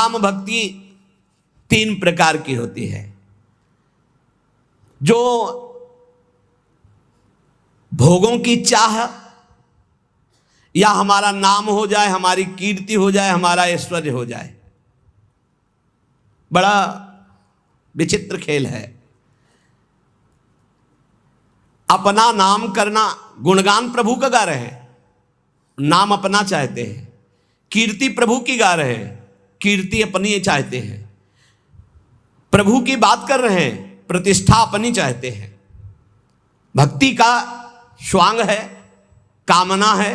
काम भक्ति 3 प्रकार की होती है। जो भोगों की चाह, या हमारा नाम हो जाए, हमारी कीर्ति हो जाए, हमारा ऐश्वर्य हो जाए। बड़ा विचित्र खेल है। अपना नाम करना, गुणगान प्रभु का गा रहे हैं, नाम अपना चाहते हैं। कीर्ति प्रभु की गा रहे हैं, कीर्ति अपनी चाहते हैं। प्रभु की बात कर रहे हैं, प्रतिष्ठा अपनी चाहते हैं। भक्ति का स्वांग है, कामना है,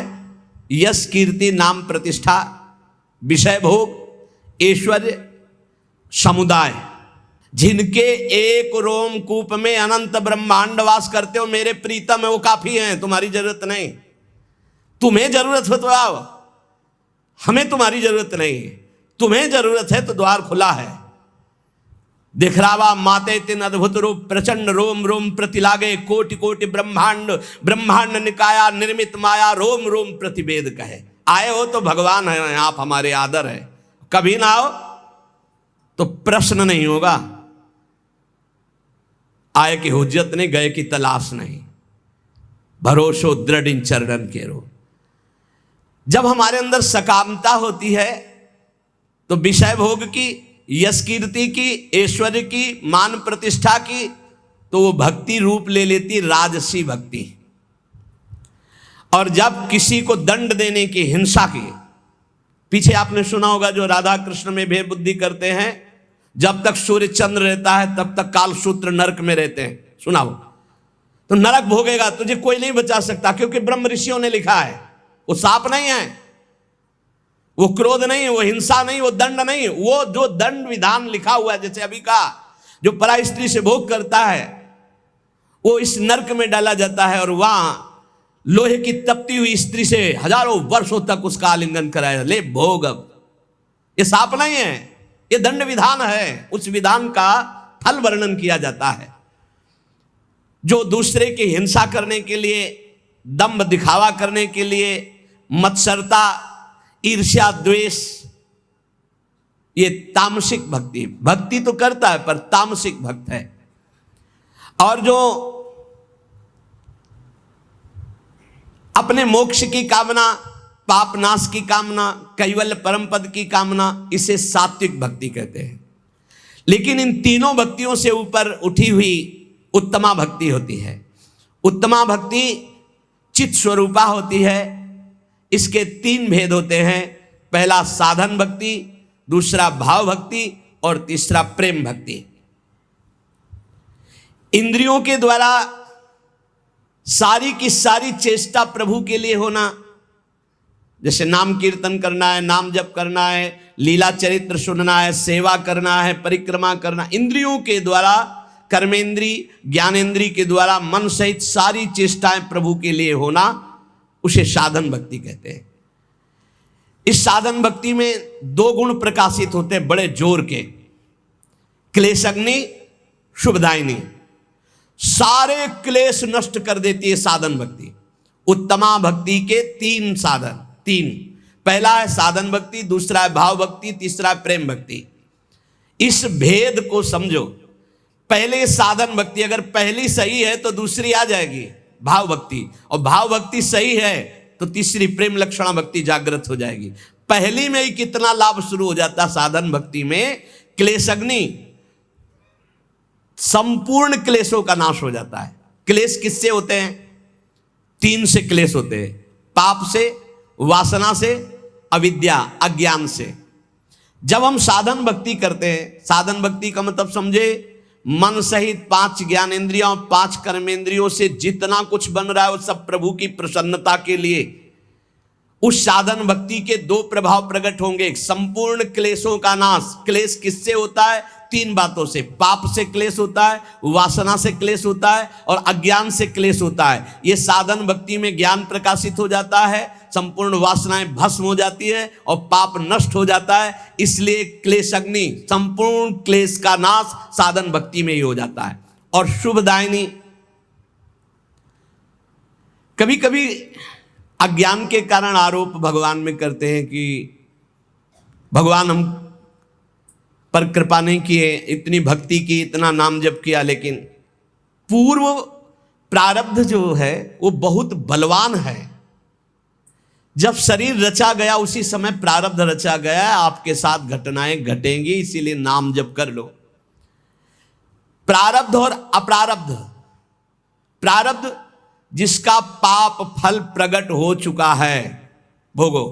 यश कीर्ति नाम प्रतिष्ठा, विषय भोग, ऐश्वर्य, समुदाय। जिनके एक रोमकूप में अनंत ब्रह्मांड वास करते हो मेरे प्रीतम है, वो काफी हैं, तुम्हारी जरूरत नहीं। तुम्हें जरूरत हो तो आओ, हमें तुम्हारी जरूरत नहीं है। तुम्हें जरूरत है तो द्वार खुला है। दिखरावा माते तिन अद्भुत रूप, प्रचंड रोम रोम प्रतिलागे, कोटि कोटि ब्रह्मांड ब्रह्मांड निकाया, निर्मित माया रोम रोम प्रतिवेद कहे। आए हो तो भगवान है, आप हमारे आदर है। कभी ना आओ तो प्रश्न नहीं होगा। आए की हुज्जत नहीं, गए की तलाश नहीं। भरोसो दृढ़ इन चरणन के रो। जब हमारे अंदर सकामता होती है तो विषय भोग की, यश कीर्ति की, ऐश्वर्य की, मान प्रतिष्ठा की, तो वो भक्ति रूप ले लेती राजसी भक्ति। और जब किसी को दंड देने की, हिंसा की, पीछे आपने सुना होगा जो राधा कृष्ण में भेद बुद्धि करते हैं, जब तक सूर्य चंद्र रहता है तब तक कालसूत्र नरक में रहते हैं। सुना हो तो नरक भोगेगा, तुझे कोई नहीं बचा सकता, क्योंकि ब्रह्म ऋषियों ने लिखा है। वो साप नहीं है, वो क्रोध नहीं, वो हिंसा नहीं, वो दंड नहीं। वो जो दंड विधान लिखा हुआ है, जैसे अभी का जो परा स्त्री से भोग करता है वो इस नरक में डाला जाता है, और वहां लोहे की तपती हुई स्त्री से हजारों वर्षों तक उसका आलिंगन कराया, ले भोग। अब ये साप नहीं है, ये दंड विधान है। उस विधान का फल वर्णन किया जाता है। जो दूसरे की हिंसा करने के लिए, दंभ दिखावा करने के लिए, मत्सरता, ईर्ष्या, द्वेष, ये तामसिक भक्ति। भक्ति तो करता है पर तामसिक भक्त है। और जो अपने मोक्ष की कामना, पाप नाश की कामना, कैवल्य परम पद की कामना, इसे सात्विक भक्ति कहते हैं। लेकिन इन तीनों भक्तियों से ऊपर उठी हुई उत्तमा भक्ति होती है। उत्तमा भक्ति चित स्वरूपा होती है। इसके 3 भेद होते हैं। पहला साधन भक्ति, दूसरा भाव भक्ति और तीसरा प्रेम भक्ति। इंद्रियों के द्वारा सारी की सारी चेष्टा प्रभु के लिए होना, जैसे नाम कीर्तन करना है, नाम जप करना है, लीला चरित्र सुनना है, सेवा करना है, परिक्रमा करना। इंद्रियों के द्वारा, कर्मेंद्री, ज्ञानेंद्री के द्वारा मन सहित सारी चेष्टाएं प्रभु के लिए होना, उसे साधन भक्ति कहते हैं। इस साधन भक्ति में 2 गुण प्रकाशित होते हैं बड़े जोर के, क्लेशग्नि, शुभदायिनी। सारे क्लेश नष्ट कर देती है साधन भक्ति। उत्तमा भक्ति के 3 साधन, 3। पहला है साधन भक्ति, दूसरा है भाव भक्ति, तीसरा है प्रेम भक्ति। इस भेद को समझो। पहले साधन भक्ति अगर पहली सही है तो दूसरी आ जाएगी भाव भक्ति, और भाव भक्ति सही है तो तीसरी प्रेम लक्षणा भक्ति जागृत हो जाएगी। पहली में ही कितना लाभ शुरू हो जाता साधन भक्ति में। क्लेशग्नि, संपूर्ण क्लेशों का नाश हो जाता है। क्लेश किससे होते हैं? 3 से क्लेश होते हैं, पाप से, वासना से, अविद्या अज्ञान से। जब हम साधन भक्ति करते हैं, साधन भक्ति का मतलब समझे मन सहित 5 ज्ञानेंद्रियों, 5 कर्मेंद्रियों से जितना कुछ बन रहा है वो सब प्रभु की प्रसन्नता के लिए। उस साधन भक्ति के 2 प्रभाव प्रकट होंगे। संपूर्ण क्लेशों का नाश। क्लेश किससे होता है? 3 बातों से। पाप से क्लेश होता है, वासना से क्लेश होता है और अज्ञान से क्लेश होता है। ये साधन भक्ति में ज्ञान प्रकाशित हो जाता है, संपूर्ण वासनाएं भस्म हो जाती है और पाप नष्ट हो जाता है। इसलिए क्लेशग्नि, संपूर्ण क्लेश का नाश साधन भक्ति में ही हो जाता है। और शुभदायिनी, कभी कभी अज्ञान के कारण आरोप भगवान में करते हैं कि भगवान हम पर कृपा नहीं किए, इतनी भक्ति की, इतना नाम जप किया, लेकिन पूर्व प्रारब्ध जो है वो बहुत बलवान है। जब शरीर रचा गया उसी समय प्रारब्ध रचा गया, आपके साथ घटनाएं घटेंगी, इसीलिए नाम जप कर लो। प्रारब्ध और अप्रारब्ध, प्रारब्ध जिसका पाप फल प्रकट हो चुका है भोगो,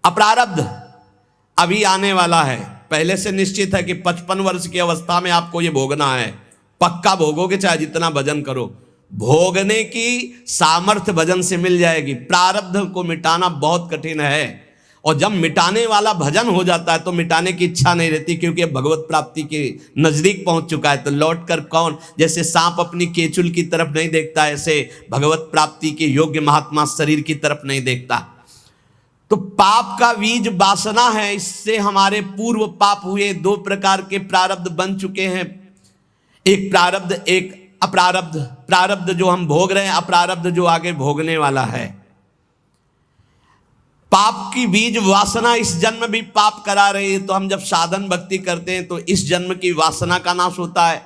अप्रारब्ध अभी आने वाला है, पहले से निश्चित है कि 55 वर्ष की अवस्था में आपको ये भोगना है, पक्का भोगोगे चाहे जितना भजन करो, भोगने की सामर्थ्य भजन से मिल जाएगी। प्रारब्ध को मिटाना बहुत कठिन है, और जब मिटाने वाला भजन हो जाता है तो मिटाने की इच्छा नहीं रहती, क्योंकि भगवत प्राप्ति के नजदीक पहुंच चुका है। तो लौट कर कौन, जैसे सांप अपनी केचुल की तरफ नहीं देखता, ऐसे भगवत प्राप्ति के योग्य महात्मा शरीर की तरफ नहीं देखता। तो पाप का बीज वासना है, इससे हमारे पूर्व पाप हुए, 2 प्रकार के प्रारब्ध बन चुके हैं, एक प्रारब्ध एक अप्रारब्ध। प्रारब्ध जो हम भोग रहे हैं, अप्रारब्ध जो आगे भोगने वाला है। पाप की बीज वासना इस जन्म भी पाप करा रही है, तो हम जब साधन भक्ति करते हैं तो इस जन्म की वासना का नाश होता है,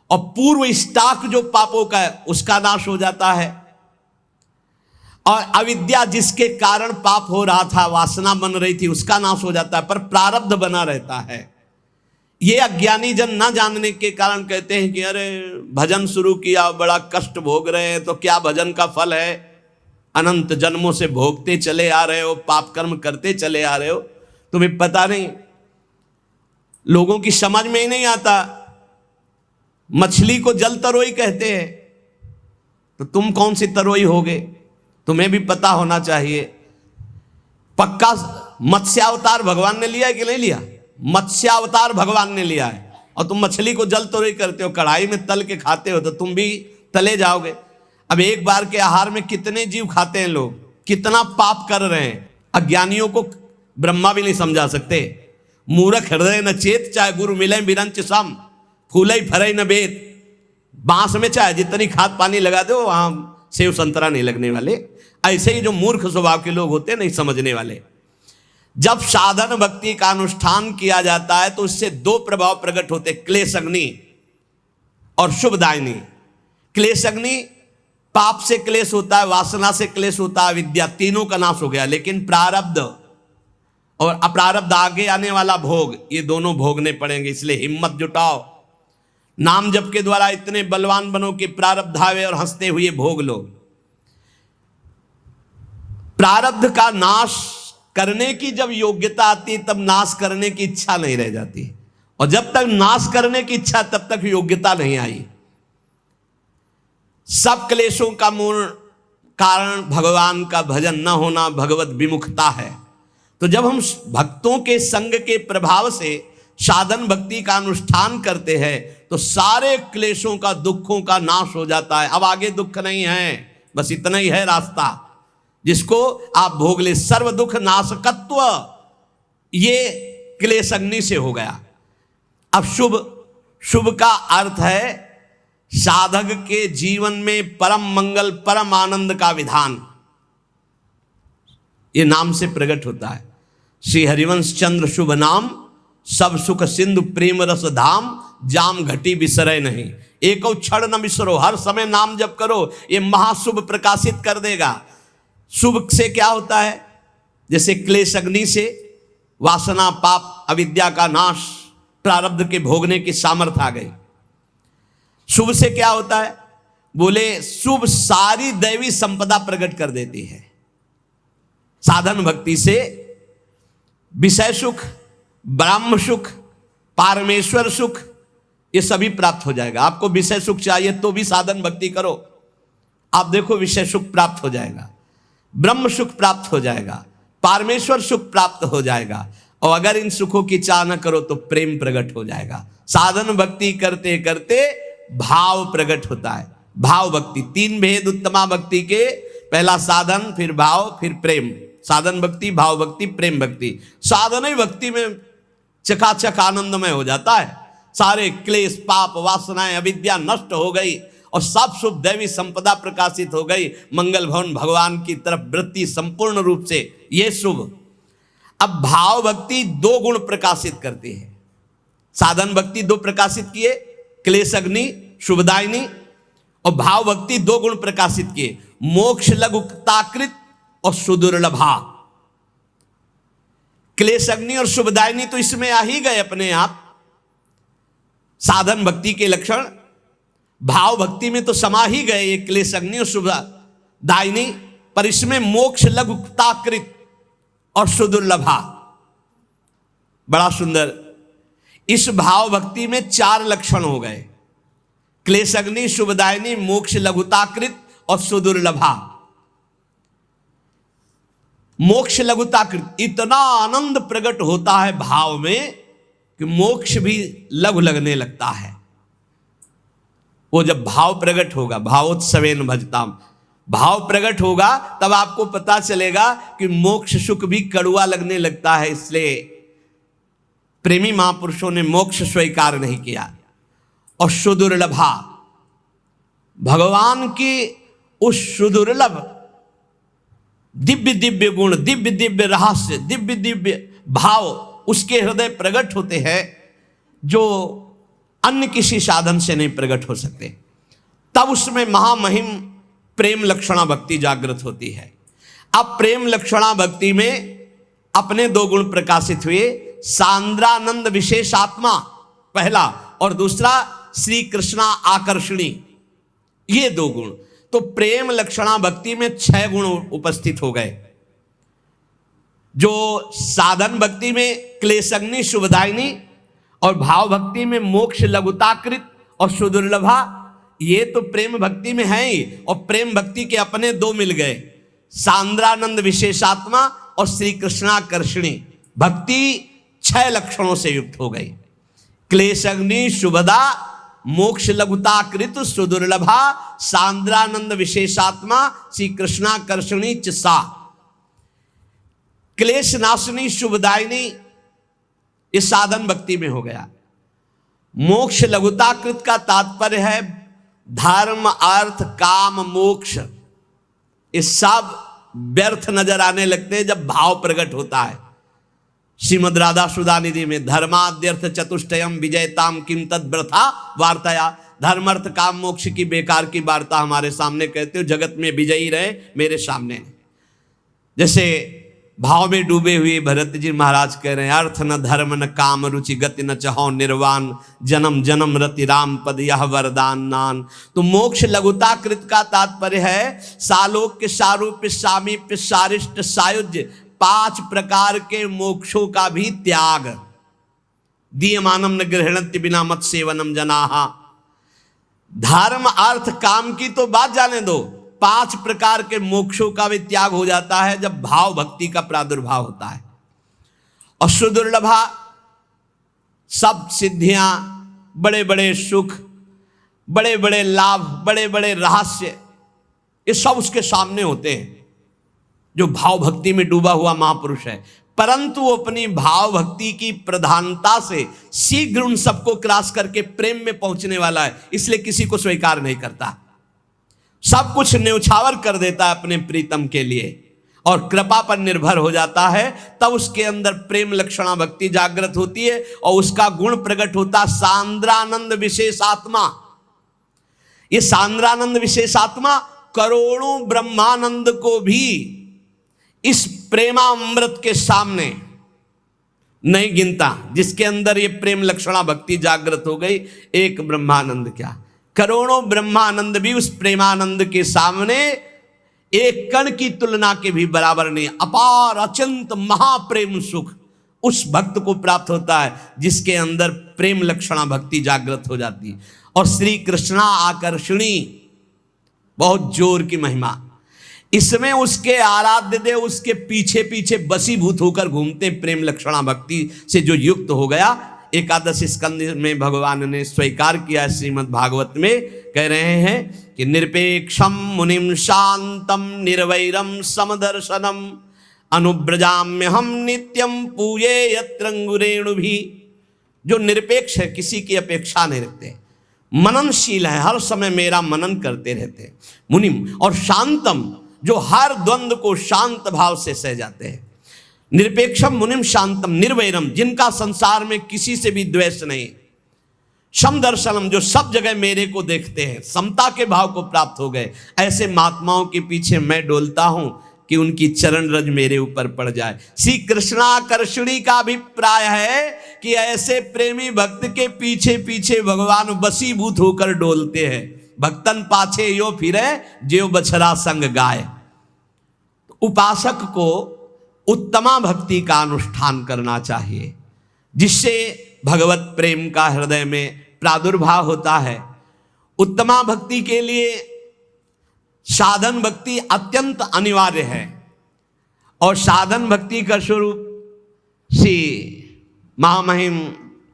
और पूर्व स्टॉक जो पापों का है उसका नाश हो जाता है। और अविद्या जिसके कारण पाप हो रहा था, वासना बन रही थी, उसका नाश हो जाता है, पर प्रारब्ध बना रहता है। ये अज्ञानी जन ना जानने के कारण कहते हैं कि अरे भजन शुरू किया, बड़ा कष्ट भोग रहे हैं, तो क्या भजन का फल है? अनंत जन्मों से भोगते चले आ रहे हो, पाप कर्म करते चले आ रहे हो, तुम्हें पता नहीं। लोगों की समझ में ही नहीं आता। मछली को जल तरोई कहते हैं, तो तुम कौन सी तरोई होगे? तुम्हें भी पता होना चाहिए। पक्का मत्स्यावतार भगवान ने लिया है कि नहीं लिया? मत्स्यावतार भगवान ने लिया है, और तुम मछली को जल तरोई करते हो, कढ़ाई में तल के खाते हो, तो तुम भी तले जाओगे। अब एक बार के आहार में कितने जीव खाते हैं लोग, कितना पाप कर रहे हैं। अज्ञानियों को ब्रह्मा भी नहीं समझा सकते। मूर्ख हृदय न चेत, चाहे गुरु मिले बिरंच सम, फूले फरे न बेत। बांस में चाहे जितनी खाद पानी लगा दो, वहां सेव संतरा नहीं लगने वाले। ऐसे ही जो मूर्ख स्वभाव के लोग होते हैं, नहीं समझने वाले। जब साधन भक्ति का अनुष्ठान किया जाता है तो इससे 2 प्रभाव प्रकट होते, क्लेश अग्नि और शुभदायिनी। क्लेश अग्नि, पाप से क्लेश होता है, वासना से क्लेश होता है, विद्या, तीनों का नाश हो गया। लेकिन प्रारब्ध और अप्रारब्ध, आगे आने वाला भोग, ये दोनों भोगने पड़ेंगे। इसलिए हिम्मत जुटाओ, नाम जप के द्वारा इतने बलवान बनो कि प्रारब्ध आवे और हंसते हुए भोग लो। प्रारब्ध का नाश करने की जब योग्यता आती है, तब नाश करने की इच्छा नहीं रह जाती, और जब तक नाश करने की इच्छा तब तक योग्यता नहीं आई। सब क्लेशों का मूल कारण भगवान का भजन न होना, भगवत विमुखता है। तो जब हम भक्तों के संग के प्रभाव से साधन भक्ति का अनुष्ठान करते हैं तो सारे क्लेशों का, दुखों का नाश हो जाता है। अब आगे दुख नहीं है, बस इतना ही है रास्ता जिसको आप भोग ले। सर्व दुख नाशकत्व, ये क्लेश अग्नि से हो गया। अब शुभ, शुभ का अर्थ है साधक के जीवन में परम मंगल, परम आनंद का विधान, ये नाम से प्रकट होता है। श्री हरिवंश चंद्र शुभ नाम, सब सुख सिंधु प्रेम रस धाम, जाम घटी बिसरे नहीं, एको क्षण न बिसरो। हर समय नाम जप करो, ये महाशुभ प्रकाशित कर देगा। शुभ से क्या होता है? जैसे क्लेश अग्नि से वासना, पाप, अविद्या का नाश, प्रारब्ध के भोगने की सामर्थ्य आ गई। शुभ से क्या होता है? बोले शुभ सारी दैवी संपदा प्रकट कर देती है। साधन भक्ति से विषय सुख, ब्रह्म सुख, पारमेश्वर सुख, ये सभी प्राप्त हो जाएगा। आपको विषय सुख चाहिए तो भी साधन भक्ति करो, आप देखो विषय सुख प्राप्त हो जाएगा, ब्रह्म सुख प्राप्त हो जाएगा, पारमेश्वर सुख प्राप्त हो जाएगा। और अगर इन सुखों की चाह न करो तो प्रेम प्रकट हो जाएगा। साधन भक्ति करते करते भाव प्रकट होता है। भाव भक्ति, 3 भेद उत्तमा भक्ति के, पहला साधन, फिर भाव, फिर प्रेम। साधन भक्ति, भाव भक्ति, प्रेम भक्ति। साधन ही भक्ति में चकाचक आनंदमय हो जाता है। सारे क्लेश, पाप, वासनाएं, अविद्या नष्ट हो गई और सब शुभ दैवी संपदा प्रकाशित हो गई। मंगल भवन भगवान की तरफ वृत्ति संपूर्ण रूप से, ये शुभ। अब भाव भक्ति 2 गुण प्रकाशित करती है। साधन भक्ति 2 प्रकाशित किए, क्लेश अग्नि, शुभदायिनी, और भाव भक्ति 2 गुण प्रकाशित किए, मोक्ष लघुताकृत और सुदुर्लभा। क्लेश अग्नि और शुभदायिनी तो इसमें आ ही गए अपने आप, साधन भक्ति के लक्षण। भाव भक्ति में तो समा ही गए ये क्लेश अग्नि और शुभदायिनी, पर इसमें मोक्ष लघुताकृत और सुदुर्लभा। बड़ा सुंदर। इस भाव भक्ति में 4 लक्षण हो गए, क्लेश अग्नि, शुभदायिनी, मोक्ष लघुताकृत और सुदुर्लभा। मोक्ष लघुताकृत, इतना आनंद प्रकट होता है भाव में कि मोक्ष भी लघु लगने लगता है। वो जब भाव प्रकट होगा, भावोत्सवेन भजताम, भाव प्रकट होगा तब आपको पता चलेगा कि मोक्ष सुख भी कड़ुआ लगने लगता है। इसलिए प्रेमी महापुरुषों ने मोक्ष स्वीकार नहीं किया। और सुदुर्लभा, भगवान की उस सुदुर्लभ दिव्य दिव्य गुण, दिव्य दिव्य रहस्य, दिव्य दिव्य भाव उसके हृदय प्रकट होते हैं जो अन्य किसी साधन से नहीं प्रकट हो सकते। तब उसमें महामहिम प्रेम लक्षणा भक्ति जागृत होती है। अब प्रेम लक्षणा भक्ति में अपने 2 गुण प्रकाशित हुए, सांद्रानंद विशेषात्मा पहला, और दूसरा श्री कृष्णा आकर्षणी, ये 2 गुण। तो प्रेम लक्षणा भक्ति में 6 गुण उपस्थित हो गए। जो साधन भक्ति में क्लेशग्नि शुभदायिनी और भाव भक्ति में मोक्ष लघुताकृत और सुदुर्लभा, ये तो प्रेम भक्ति में है ही। और प्रेम भक्ति के अपने 2 मिल गए, सांद्रानंद विशेषात्मा और श्री कृष्णाकर्षणी भक्ति 6 लक्षणों से युक्त हो गई। क्लेशग्नि शुभदा, मोक्ष लघुताकृत सुदुर्लभा, सांद्रानंद विशेषात्मा, श्री कृष्णाकर्षणी च सा। क्लेश नाशनी शुभदायिनी इस साधन भक्ति में हो गया। मोक्ष लघुताकृत का तात्पर्य है धर्म अर्थ काम मोक्ष, ये सब व्यर्थ नजर आने लगते हैं जब भाव प्रकट होता है। श्रीमद् राधा सुधा निधि में धर्माद्यर्थ चतुष्टयम विजयताम किम तद व्रथा वार्ताया, धर्म अर्थ काम मोक्ष की बेकार की वार्ता हमारे सामने कहते हो, जगत में विजयी रहे मेरे सामने। जैसे भाव में डूबे हुए भरत जी महाराज कह रहे हैं, अर्थ न धर्म न काम रुचि गति न चहो निर्वाण, जन्म जन्म रति राम पद यह वरदान नान। तो मोक्ष लघुताकृत का तात्पर्य है सालोक्य सारूप्य सामीप्य सारिष्ट सायुज्य, 5 प्रकार के मोक्षों का भी त्याग। दीयमानम न गृहणत्य बिना मत सेवनम जनाहा। धर्म अर्थ काम की तो बात जाने दो, 5 प्रकार के मोक्षों का भी त्याग हो जाता है जब भाव भक्ति का प्रादुर्भाव होता है। और सुदुर्लभा, सब सिद्धियां, बड़े बड़े सुख, बड़े बड़े लाभ, बड़े बड़े रहस्य, ये सब उसके सामने होते हैं जो भाव भक्ति में डूबा हुआ महापुरुष है। परंतु वो अपनी भाव भक्ति की प्रधानता से शीघ्र उन सबको क्रॉस करके प्रेम में पहुंचने वाला है, इसलिए किसी को स्वीकार नहीं करता, सब कुछ न्यौछावर कर देता है अपने प्रीतम के लिए और कृपा पर निर्भर हो जाता है। तब उसके अंदर प्रेम लक्षणा भक्ति जागृत होती है और उसका गुण प्रकट होता सांद्रानंद विशेषात्मा। ये सांद्रानंद विशेषात्मा करोड़ों ब्रह्मानंद को भी इस प्रेमामृत के सामने नहीं गिनता। जिसके अंदर ये प्रेम लक्षणा भक्ति जागृत हो गई, एक ब्रह्मानंद क्या, करोड़ों ब्रह्मानंद भी उस प्रेमानंद के सामने एक कण की तुलना के भी बराबर नहीं। अपार अत्यंत महाप्रेम सुख उस भक्त को प्राप्त होता है जिसके अंदर प्रेम लक्षणा भक्ति जागृत हो जाती है। और श्री कृष्णा आकर्षणी, बहुत जोर की महिमा इसमें। उसके आराध्य देव उसके पीछे पीछे बसीभूत होकर घूमते, प्रेम लक्षणा भक्ति से जो युक्त हो गया। एकादश स्कंद में भगवान ने स्वीकार किया, श्रीमद् भागवत में कह रहे हैं कि निरपेक्षम मुनिम शांतम निर्वैरम समदर्शनम अनुब्रजाम्य हम नित्यम पूये यत्रंगुरेणु भी। जो निरपेक्ष है, किसी की अपेक्षा नहीं रखते, मननशील है, हर समय मेरा मनन करते रहते मुनिम। और शांतम, जो हर द्वंद्व को शांत भाव से सह जाते हैं। निरपेक्षम मुनिम शांतम निर्वैरम, जिनका संसार में किसी से भी द्वेष नहीं। समदर्शनम, जो सब जगह मेरे को देखते हैं, समता के भाव को प्राप्त हो गए। ऐसे महात्माओं के पीछे मैं डोलता हूं कि उनकी चरण रज मेरे ऊपर पड़ जाए। श्री कृष्णाकर्षणी का अभिप्राय है कि ऐसे प्रेमी भक्त के पीछे पीछे भगवान वशीभूत होकर डोलते हैं। भक्तन पाछे यो फिरे ज्यो बछड़ा संग गाय। उपासक को उत्तमा भक्ति का अनुष्ठान करना चाहिए, जिससे भगवत प्रेम का हृदय में प्रादुर्भाव होता है। उत्तमा भक्ति के लिए साधन भक्ति अत्यंत अनिवार्य है, और साधन भक्ति का स्वरूप श्री महामहिम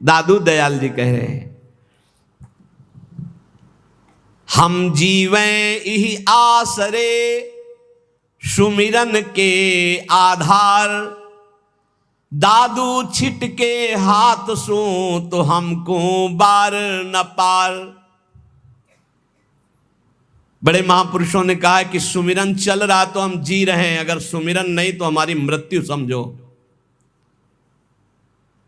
दादू दयाल जी कह रहे हैं, हम जीवें इहि आसरे सुमिरन के आधार, दादू छिटके हाथ सो तो हमको बार न पार। बड़े महापुरुषों ने कहा है कि सुमिरन चल रहा तो हम जी रहे हैं, अगर सुमिरन नहीं तो हमारी मृत्यु समझो।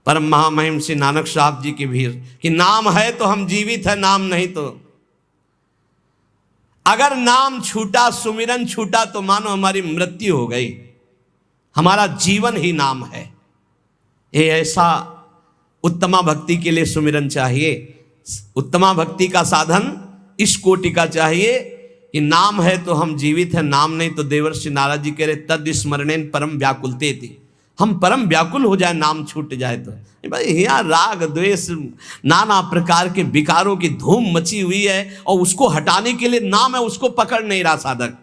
परम महामहिम श्री नानक साहब जी की भीड़ कि नाम है तो हम जीवित है, नाम नहीं तो। अगर नाम छूटा, सुमिरन छूटा तो मानो हमारी मृत्यु हो गई। हमारा जीवन ही नाम है। ये ऐसा उत्तमा भक्ति के लिए सुमिरन चाहिए। उत्तमा भक्ति का साधन इस कोटि का चाहिए कि नाम है तो हम जीवित हैं, नाम नहीं तो देवर्षि नारद जी कह रहे तद स्मरणेन परम व्याकुलते थी। हम परम व्याकुल हो जाए, नाम छूट जाए तो। भाई यहाँ राग द्वेष नाना प्रकार के विकारों की धूम मची हुई है, और उसको हटाने के लिए नाम है, उसको पकड़ नहीं रहा साधक।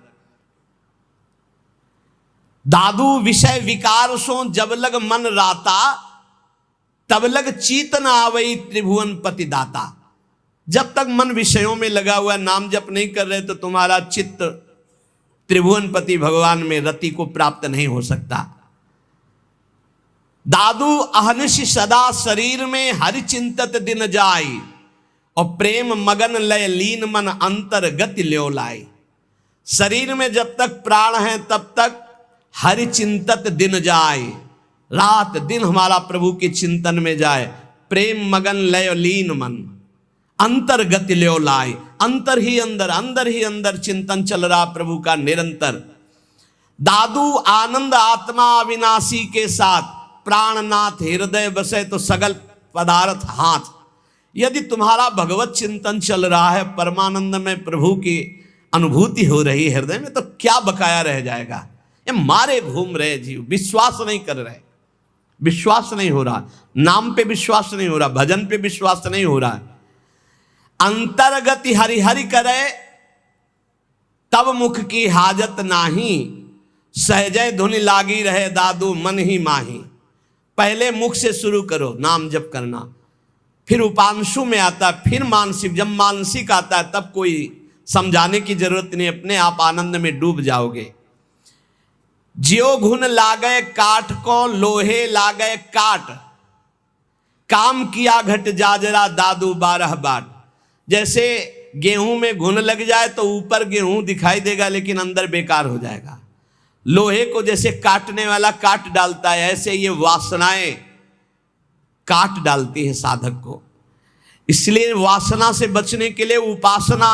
दादू विषय विकार सो जब लग मन राता, तब लग चीत न आवई त्रिभुवन पति दाता। जब तक मन विषयों में लगा हुआ, नाम जप नहीं कर रहे तो तुम्हारा चित्त त्रिभुवन पति भगवान में रति को प्राप्त नहीं हो सकता। दादू अहनिश सदा शरीर में हरि चिंतत दिन जाई, और प्रेम मगन लय लीन मन अंतर गति ल्यो लाई। शरीर में जब तक प्राण है तब तक हरि चिंतत दिन जाए, रात दिन हमारा प्रभु के चिंतन में जाए। प्रेम मगन लय लीन मन अंतर गति ल्यो लाई, अंतर ही अंदर चिंतन चल रहा प्रभु का निरंतर। दादू आनंद आत्मा अविनाशी के साथ, प्राणनाथ हृदय बसे तो सगल पदार्थ हाथ। यदि तुम्हारा भगवत चिंतन चल रहा है, परमानंद में प्रभु की अनुभूति हो रही है हृदय में, तो क्या बकाया रह जाएगा। ये मारे घूम रहे जीव, विश्वास नहीं कर रहे, विश्वास नहीं हो रहा, नाम पे विश्वास नहीं हो रहा, भजन पे विश्वास नहीं हो रहा। अंतर्गति हरि हरि करे तब मुख की हाजत नाही, सहजय धुनि लागी रहे दादू मन ही माही। पहले मुख से शुरू करो नाम जप करना, फिर उपांशु में आता, फिर मानसिक। जब मानसिक आता है तब कोई समझाने की जरूरत नहीं, अपने आप आनंद में डूब जाओगे। ज्यो घुन लागे काठ को लोहे लागे काट, काम किया घट जाजरा दादू 12 बाट। जैसे गेहूं में घुन लग जाए तो ऊपर गेहूं दिखाई देगा लेकिन अंदर बेकार हो जाएगा। लोहे को जैसे काटने वाला काट डालता है, ऐसे ये वासनाएं काट डालती है साधक को। इसलिए वासना से बचने के लिए उपासना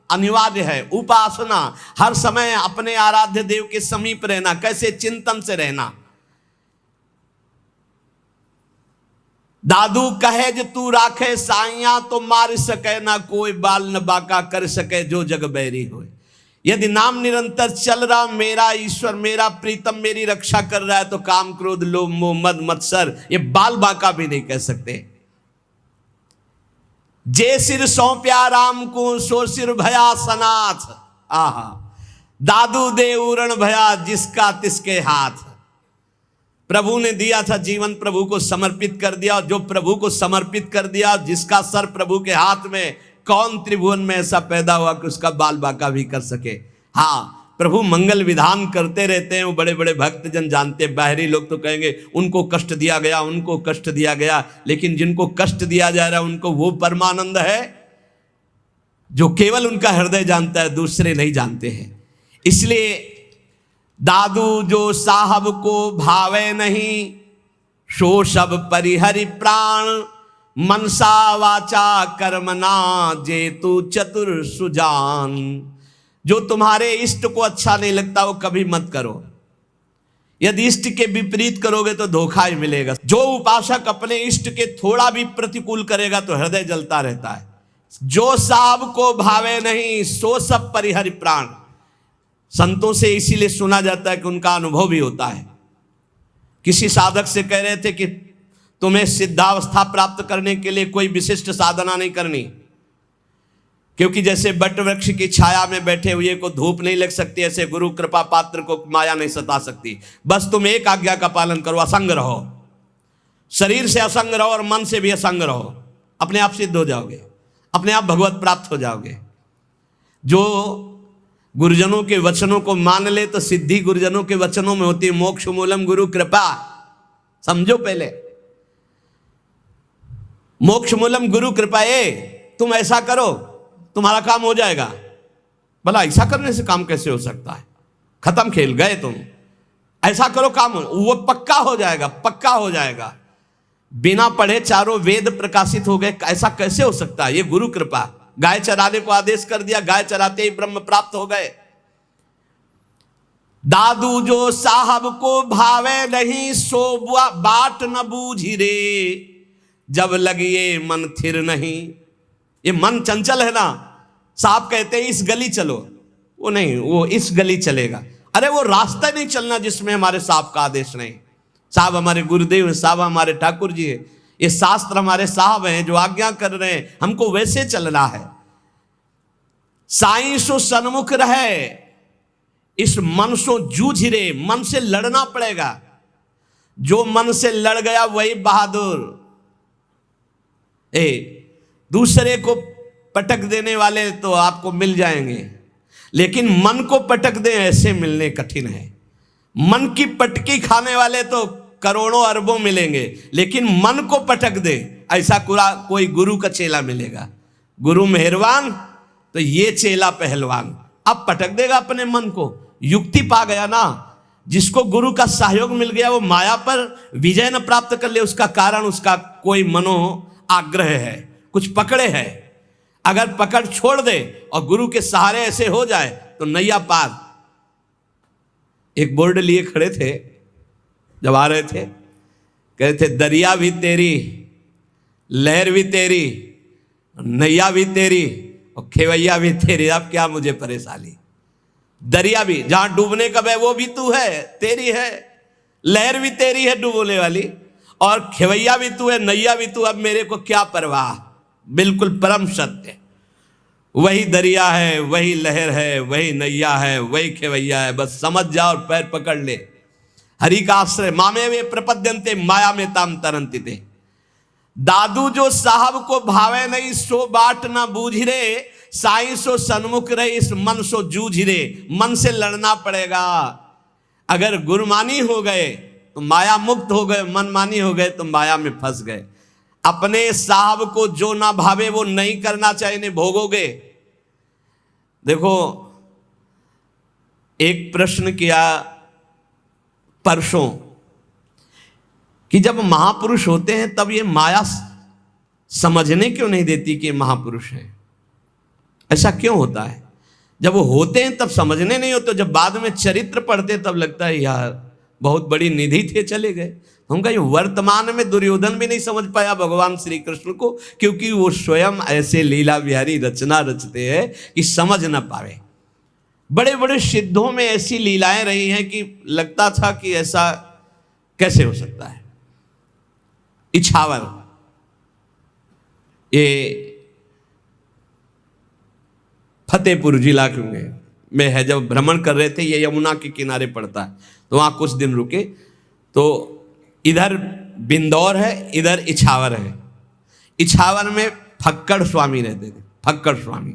अनिवार्य है। उपासना हर समय अपने आराध्य देव के समीप रहना। कैसे? चिंतन से रहना। दादू कहे जो तू राखे साइया तो मार सके ना कोई, बाल न बाका कर सके जो जग बैरी हो। यदि नाम निरंतर चल रहा, मेरा ईश्वर मेरा प्रीतम मेरी रक्षा कर रहा है, तो काम क्रोध लोभ मोह मद मत्सर ये बाल बाका भी नहीं कह सकते। जे सिर सौंप्या राम को सो सिर भया सनाथ, आहा दादू दे उरण भया जिसका तिसके हाथ। प्रभु ने दिया था जीवन, प्रभु को समर्पित कर दिया। जो प्रभु को समर्पित कर दिया, जिसका सर प्रभु के हाथ में, कौन त्रिभुवन में ऐसा पैदा हुआ कि उसका बाल बाका भी कर सके। हाँ, प्रभु मंगल विधान करते रहते हैं, वो बड़े बड़े भक्तजन जानते। बाहरी लोग तो कहेंगे उनको कष्ट दिया गया, उनको कष्ट दिया गया, लेकिन जिनको कष्ट दिया जा रहा है उनको वो परमानंद है जो केवल उनका हृदय जानता है, दूसरे नहीं जानते हैं। इसलिए दादू जो साहब को भावे नहीं, सो सब परिहरि प्राण, मनसा वाचा कर्मना जेतु चतुर सुजान। जो तुम्हारे इष्ट को अच्छा नहीं लगता वो कभी मत करो, यदि इष्ट के विपरीत करोगे तो धोखा ही मिलेगा। जो उपासक अपने इष्ट के थोड़ा भी प्रतिकूल करेगा तो हृदय जलता रहता है। जो साहब को भावे नहीं, सो सब परिहरि प्राण। संतों से इसीलिए सुना जाता है कि उनका अनुभव भी होता है। किसी साधक से कह रहे थे कि तुम्हें सिद्धावस्था प्राप्त करने के लिए कोई विशिष्ट साधना नहीं करनी, क्योंकि जैसे बट वृक्ष की छाया में बैठे हुए को धूप नहीं लग सकती, ऐसे गुरु कृपा पात्र को माया नहीं सता सकती। बस तुम एक आज्ञा का पालन करो, असंग रहो, शरीर से असंग रहो और मन से भी असंग रहो, अपने आप सिद्ध हो जाओगे, अपने आप भगवत प्राप्त हो जाओगे। जो गुरुजनों के वचनों को मान ले तो सिद्धि गुरुजनों के वचनों में होती है। मोक्ष मूलम गुरु कृपा, समझो पहले, मोक्ष मूलम गुरु कृपा। तुम ऐसा करो तुम्हारा काम हो जाएगा। भला ऐसा करने से काम कैसे हो सकता है, खत्म खेल, गए तुम। ऐसा करो काम वो पक्का हो जाएगा, पक्का हो जाएगा। बिना पढ़े चारों वेद प्रकाशित हो गए, ऐसा कैसे हो सकता है? ये गुरु कृपा। गाय चराने को आदेश कर दिया, गाय चराते ही ब्रह्म प्राप्त हो गए। दादू जो साहब को भावे नहीं, सो बाट न बूझी रे, जब लगिए मन थिर नहीं। ये मन चंचल है ना, साहब कहते हैं इस गली चलो, वो नहीं, वो इस गली चलेगा। अरे वो रास्ता नहीं चलना जिसमें हमारे साहब का आदेश नहीं। साहब हमारे गुरुदेव हैं, साहब हमारे ठाकुर जी हैं, ये शास्त्र हमारे साहब हैं जो आज्ञा कर रहे हैं, हमको वैसे चलना है। साईं सो सन्मुख रहे, इस मन सो जूझ रे, मन से लड़ना पड़ेगा। जो मन से लड़ गया वही बहादुर। दूसरे को पटक देने वाले तो आपको मिल जाएंगे, लेकिन मन को पटक दें ऐसे मिलने कठिन है। मन की पटकी खाने वाले तो करोड़ों अरबों मिलेंगे, लेकिन मन को पटक दे ऐसा कोई गुरु का चेला मिलेगा। गुरु मेहरबान तो ये चेला पहलवान। अब पटक देगा अपने मन को, युक्ति पा गया ना। जिसको गुरु का सहयोग मिल गया वो माया पर विजय न प्राप्त कर ले, उसका कारण उसका कोई मनो आग्रह है, कुछ पकड़े है। अगर पकड़ छोड़ दे और गुरु के सहारे ऐसे हो जाए तो नैया पार। एक बोर्ड लिए खड़े थे, जब आ रहे थे, कह रहे थे दरिया भी तेरी, लहर भी तेरी, नैया भी तेरी और खेवैया भी तेरी, अब क्या मुझे परेशानी। दरिया भी जहां डूबने का है वो भी तू है, तेरी है, लहर भी तेरी है डूबने वाली, और खेवैया भी तू है, नैया भी तू, अब मेरे को क्या परवाह। बिल्कुल परम सत्य, वही दरिया है, वही लहर है, वही नैया है, वही खेवैया है, बस समझ जा और पैर पकड़ ले। हरि का आश्रय, मामे वे प्रपद्यन्ते माया में ताम तरंति थे। दादू जो साहब को भावे नहीं, सो बाट ना बूझ रे, साईं सो सन्मुख रहे, इस मन सो जूझ रे। मन से लड़ना पड़ेगा। अगर गुरमानी हो गए तो माया मुक्त हो गए, मनमानी हो गए तो माया में फंस गए। अपने साहब को जो ना भावे वो नहीं करना चाहिए, नहीं भोगोगे। देखो, एक प्रश्न किया परसों कि जब महापुरुष होते हैं तब ये माया समझने क्यों नहीं देती कि महापुरुष हैं? ऐसा क्यों होता है? जब वो होते हैं तब समझने नहीं होते, जब बाद में चरित्र पढ़ते तब लगता है यार बहुत बड़ी निधि थे, चले गए। हम कहें वर्तमान में दुर्योधन भी नहीं समझ पाया भगवान श्री कृष्ण को, क्योंकि वो स्वयं ऐसे लीला बिहारी रचना रचते हैं कि समझ न पावे। बड़े बड़े सिद्धों में ऐसी लीलाएं रही हैं कि लगता था कि ऐसा कैसे हो सकता है। इछावर, ये फतेहपुर जिला में है, जब भ्रमण कर रहे थे, ये यमुना के किनारे पड़ता है, तो वहाँ कुछ दिन रुके। तो इधर बिंदौर है, इधर इछावर है। इछावर में फक्कड़ स्वामी रहते थे, फक्कड़ स्वामी,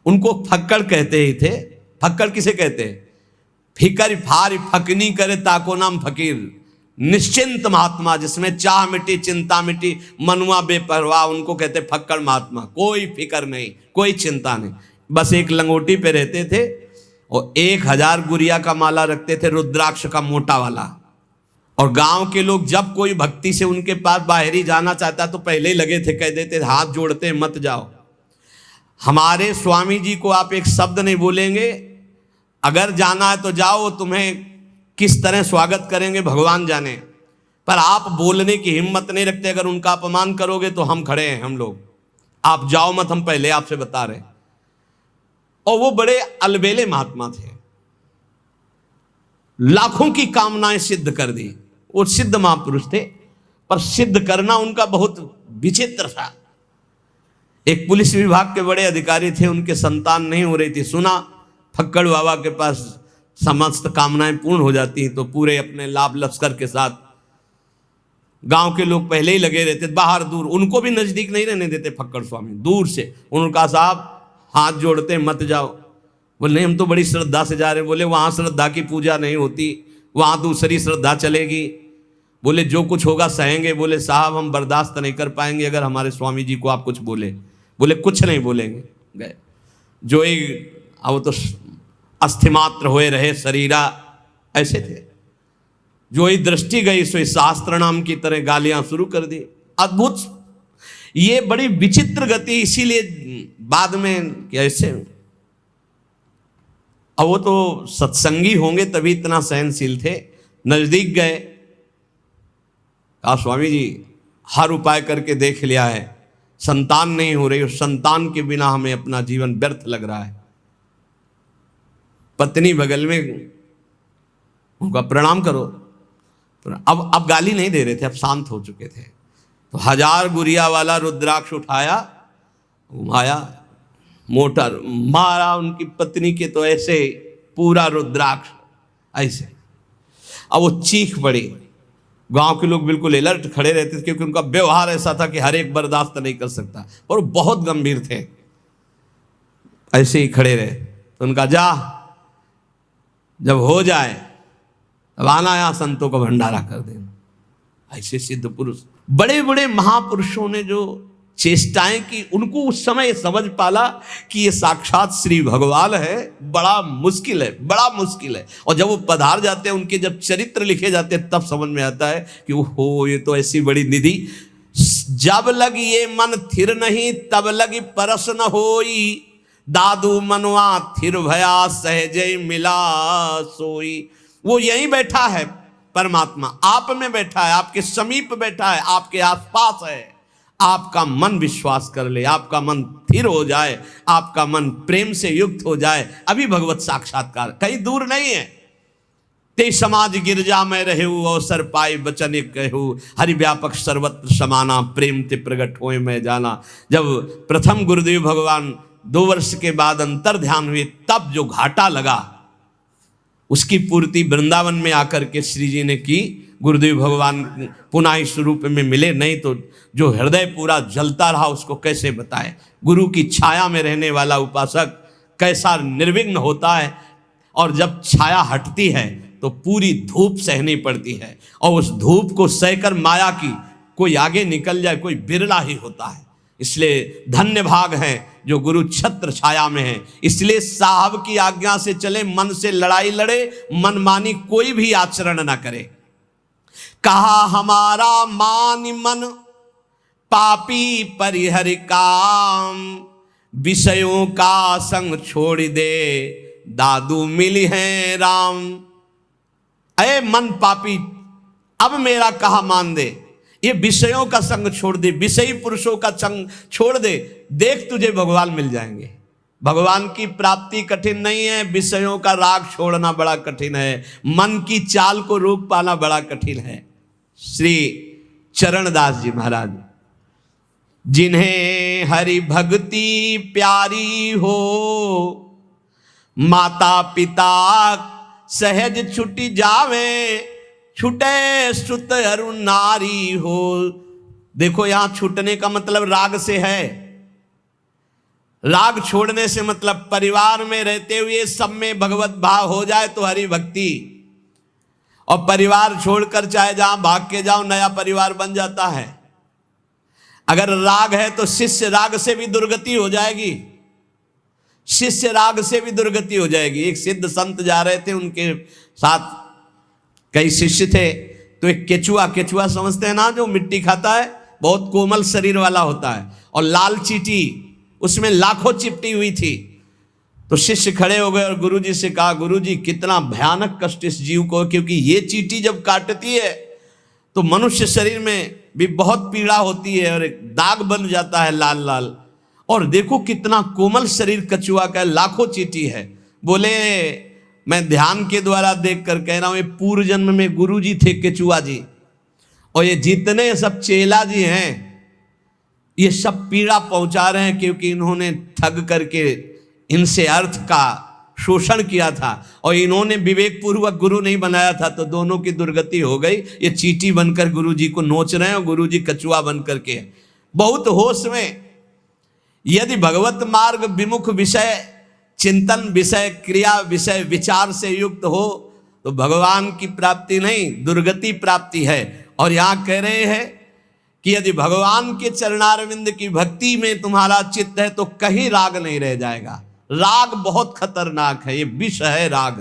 उनको फक्कड़ कहते ही थे। फक्कड़ किसे कहते हैं? फिकर फार फकनी करे ताको नाम फकीर, निश्चिंत महात्मा, जिसमें चाह मिटी चिंता मिटी, मनुआ बेपरवाह, उनको कहते फक्कड़ महात्मा। कोई फिकर नहीं, कोई चिंता नहीं, बस एक लंगोटी पे रहते थे, और 1000 गुड़िया का माला रखते थे, रुद्राक्ष का मोटा वाला। और गांव के लोग जब कोई भक्ति से उनके पास बाहरी जाना चाहता तो पहले ही लगे थे, कह देते हाथ जोड़ते मत जाओ। हमारे स्वामी जी को आप एक शब्द नहीं बोलेंगे, अगर जाना है तो जाओ, तुम्हें किस तरह स्वागत करेंगे भगवान जाने, पर आप बोलने की हिम्मत नहीं रखते। अगर उनका अपमान करोगे तो हम खड़े हैं, हम लोग, आप जाओ मत, हम पहले आपसे बता रहे हैं। और वो बड़े अलबेले महात्मा थे, लाखों की कामनाएं सिद्ध कर दी। वो सिद्ध महापुरुष थे, पर सिद्ध करना उनका बहुत विचित्र था। एक पुलिस विभाग के बड़े अधिकारी थे, उनके संतान नहीं हो रही थी। सुना फक्कड़ बाबा के पास समस्त कामनाएं पूर्ण हो जाती हैं, तो पूरे अपने लाभ लश्कर के साथ गांव के लोग पहले ही लगे रहते, बाहर दूर, उनको भी नजदीक नहीं रहने देते फक्कड़ स्वामी, दूर से। उन्होंने कहा साहब हाथ जोड़ते मत जाओ। बोले नहीं, हम तो बड़ी श्रद्धा से जा रहे हैं। बोले वहाँ श्रद्धा की पूजा नहीं होती, वहाँ दूसरी श्रद्धा चलेगी। बोले जो कुछ होगा सहेंगे। बोले साहब हम बर्दाश्त नहीं कर पाएंगे अगर हमारे स्वामी जी को आप कुछ बोले। बोले कुछ नहीं बोलेंगे। गए जो ही अब तो अस्थिमात्र होए रहे शरीरा, ऐसे थे। जो ही दृष्टि गई सो शास्त्र नाम की तरह गालियां शुरू कर दी। अद्भुत, ये बड़ी विचित्र गति। इसीलिए बाद में कैसे, अब वो तो सत्संगी होंगे तभी इतना सहनशील थे। नजदीक गए, कहा स्वामी जी हर उपाय करके देख लिया है, संतान नहीं हो रही, और संतान के बिना हमें अपना जीवन व्यर्थ लग रहा है। पत्नी बगल में, उनका प्रणाम करो। अब गाली नहीं दे रहे थे, अब शांत हो चुके थे। तो 1000 गुड़िया वाला रुद्राक्ष उठाया, घुमाया, मोटर मारा उनकी पत्नी के, तो ऐसे पूरा रुद्राक्ष ऐसे। अब वो चीख पड़ी। गांव के लोग बिल्कुल अलर्ट खड़े रहते थे, क्योंकि उनका व्यवहार ऐसा था कि हर एक बर्दाश्त नहीं कर सकता, और वो बहुत गंभीर थे। ऐसे ही खड़े रहे। तो उनका जा, जब हो जाए तब आना, यहाँ संतों का भंडारा कर देना। ऐसे सिद्ध पुरुष, बड़े बड़े महापुरुषों ने जो चेष्टाएं की, उनको उस समय समझ पाला कि ये साक्षात श्री भगवान है। बड़ा मुश्किल है, बड़ा मुश्किल है। और जब वो पधार जाते हैं, उनके जब चरित्र लिखे जाते हैं, तब समझ में आता है कि हो, ये तो ऐसी बड़ी निधि। जब लग ये मन थिर नहीं, तब लगी परस न होई, दादू मनवा थिर भया सहजय मिला सोई। वो यहीं बैठा है, परमात्मा आप में बैठा है, आपके समीप बैठा है, आपके आसपास है। आपका मन विश्वास कर ले, आपका मन स्थिर हो जाए, आपका मन प्रेम से युक्त हो जाए, अभी भगवत साक्षात्कार कहीं दूर नहीं है। ते समाज गिरजा में रहू, अवसर पाई बचन कहू, हरि व्यापक सर्वत्र समाना, प्रेम ते प्रगट होए मैं जाना। जब प्रथम गुरुदेव भगवान 2 वर्ष के बाद अंतर ध्यान हुए, तब जो घाटा लगा उसकी पूर्ति वृंदावन में आकर के श्री जी ने की। गुरुदेव भगवान पुनः इस रूप में मिले, नहीं तो जो हृदय पूरा जलता रहा उसको कैसे बताए। गुरु की छाया में रहने वाला उपासक कैसा निर्विघ्न होता है, और जब छाया हटती है तो पूरी धूप सहनी पड़ती है, और उस धूप को सहकर माया की कोई आगे निकल जाए, कोई बिरला ही होता है। इसलिए धन्य भाग हैं जो गुरु छत्र छाया में है। इसलिए साहब की आज्ञा से चले, मन से लड़ाई लड़े, मनमानी कोई भी आचरण ना करे। कहा हमारा मान मन पापी परिहर काम, विषयों का संग छोड़ दे, दादू मिली है राम। अरे मन पापी, अब मेरा कहा मान दे, ये विषयों का संग छोड़ दे, विषयी पुरुषों का संग छोड़ दे, देख तुझे भगवान मिल जाएंगे। भगवान की प्राप्ति कठिन नहीं है, विषयों का राग छोड़ना बड़ा कठिन है, मन की चाल को रोक पाना बड़ा कठिन है। श्री चरणदास जी महाराज, जिन्हें हरि भक्ति प्यारी हो, माता पिता सहज छुटी जावे, छुटे सुत अरु नारी हो। देखो यहां छूटने का मतलब राग से है। राग छोड़ने से मतलब परिवार में रहते हुए सब में भगवत भाव हो जाए तो हरि भक्ति, और परिवार छोड़कर चाहे जहां भाग के जाओ नया परिवार बन जाता है। अगर राग है तो शिष्य राग से भी दुर्गति हो जाएगी। शिष्य राग से भी दुर्गति हो जाएगी। एक सिद्ध संत जा रहे थे, उनके साथ कई शिष्य थे, तो एक केचुआ, केचुआ समझते हैं ना, जो मिट्टी खाता है, बहुत कोमल शरीर वाला होता है, और लाल चींटी उसमें लाखों चिपटी हुई थी। तो शिष्य खड़े हो गए और गुरुजी से कहा, गुरुजी कितना भयानक कष्ट इस जीव को, क्योंकि ये चींटी जब काटती है तो मनुष्य शरीर में भी बहुत पीड़ा होती है और एक दाग बन जाता है लाल लाल, और देखो कितना कोमल शरीर कछुआ का, लाखों चींटी है। बोले मैं ध्यान के द्वारा देख कर कह रहा हूं, ये पूर्व जन्म में गुरुजी थे केचुआ जी, और ये जितने सब चेला जी हैं ये सब पीड़ा पहुंचा रहे हैं, क्योंकि इन्होंने ठग करके इनसे अर्थ का शोषण किया था और इन्होंने विवेक पूर्वक गुरु नहीं बनाया था, तो दोनों की दुर्गति हो गई। ये चींटी बनकर गुरुजी को नोच रहे हैं और गुरुजी कछुआ बन करके बहुत होश में। यदि भगवत मार्ग विमुख विषय चिंतन, विषय क्रिया, विषय विचार से युक्त हो तो भगवान की प्राप्ति नहीं, दुर्गति प्राप्ति है। और यहाँ कह रहे हैं कि यदि भगवान के चरणारविंद की भक्ति में तुम्हारा चित्त है तो कहीं राग नहीं रह जाएगा। राग बहुत खतरनाक है, ये विष है राग।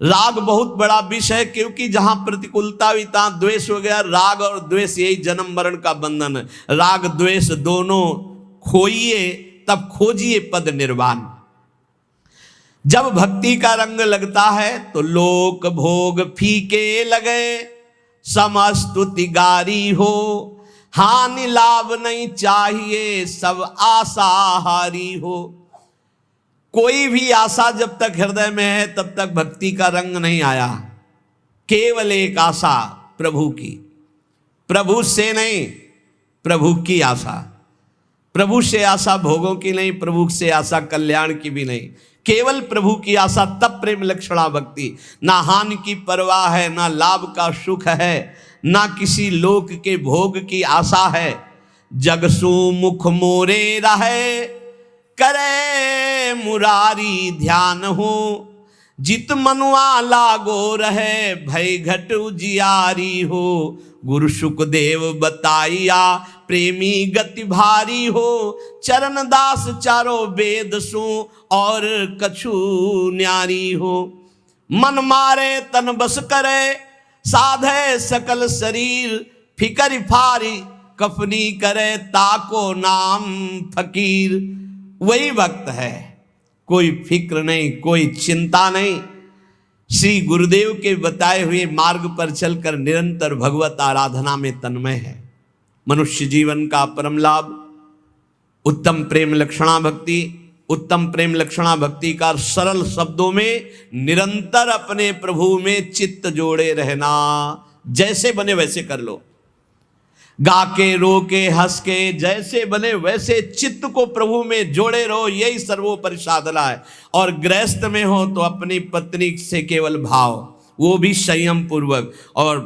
राग बहुत बड़ा विष है, क्योंकि जहां प्रतिकूलता हुई तहां द्वेष हो गया। राग और द्वेष यही जन्म मरण का बंधन है। राग द्वेष दोनों खोइए तब खोजिए पद निर्वाण। जब भक्ति का रंग लगता है तो लोक भोग फीके लगे, समस्तुति गारी हो, हानि लाभ नहीं चाहिए, सब आशाहारी हो। कोई भी आशा जब तक हृदय में है तब तक भक्ति का रंग नहीं आया। केवल एक आशा प्रभु की, प्रभु से नहीं, प्रभु की आशा। प्रभु से आशा भोगों की नहीं, प्रभु से आशा कल्याण की भी नहीं, केवल प्रभु की आशा। तब प्रेम लक्षणा भक्ति। ना हानि की परवाह है, ना लाभ का सुख है, ना किसी लोक के भोग की आशा है। जगसु मुख मोरे रहे, करे मुरारी ध्यान हो, जित मनुआ लागो रहे, भय घट उजियारी हो। गुरु सुखदेव बताइया, प्रेमी गति भारी हो, चरण दास चारों वेद सु, और कछु न्यारी हो। मन मारे तन बस करे, साधे सकल शरीर, फिकर फारी कफनी करे, ताको नाम फकीर। वही भक्त है, कोई फिक्र नहीं, कोई चिंता नहीं। श्री गुरुदेव के बताए हुए मार्ग पर चलकर निरंतर भगवत आराधना में तन्मय है। मनुष्य जीवन का परम लाभ उत्तम प्रेम लक्षणा भक्ति। उत्तम प्रेम लक्षणा भक्ति का सरल शब्दों में निरंतर अपने प्रभु में चित्त जोड़े रहना। जैसे बने वैसे कर लो, गा के रो के हंस के, जैसे बने वैसे चित्त को प्रभु में जोड़े रहो, यही सर्वोपरि साधना है। और गृहस्थ में हो तो अपनी पत्नी से केवल भाव, वो भी संयम पूर्वक। और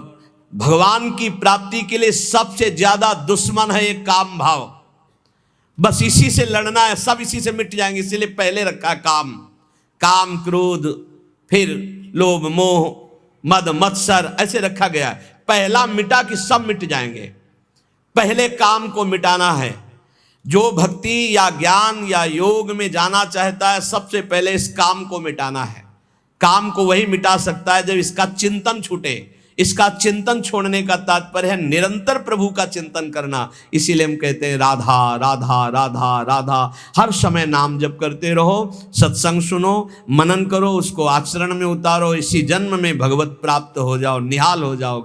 भगवान की प्राप्ति के लिए सबसे ज्यादा दुश्मन है ये काम भाव। बस इसी से लड़ना है, सब इसी से मिट जाएंगे। इसीलिए पहले रखा है काम, काम क्रोध, फिर लोभ मोह मद मत्सर, ऐसे रखा गया है। पहला मिटा कि सब मिट जाएंगे। पहले काम को मिटाना है। जो भक्ति या ज्ञान या योग में जाना चाहता है, सबसे पहले इस काम को मिटाना है। काम को वही मिटा सकता है जब इसका चिंतन छूटे। इसका चिंतन छोड़ने का तात्पर्य है निरंतर प्रभु का चिंतन करना। इसीलिए हम कहते हैं राधा राधा राधा राधा। हर समय नाम जप करते रहो, सत्संग सुनो, मनन करो, उसको आचरण में उतारो। इसी जन्म में भगवत प्राप्त हो जाओ, निहाल हो जाओ।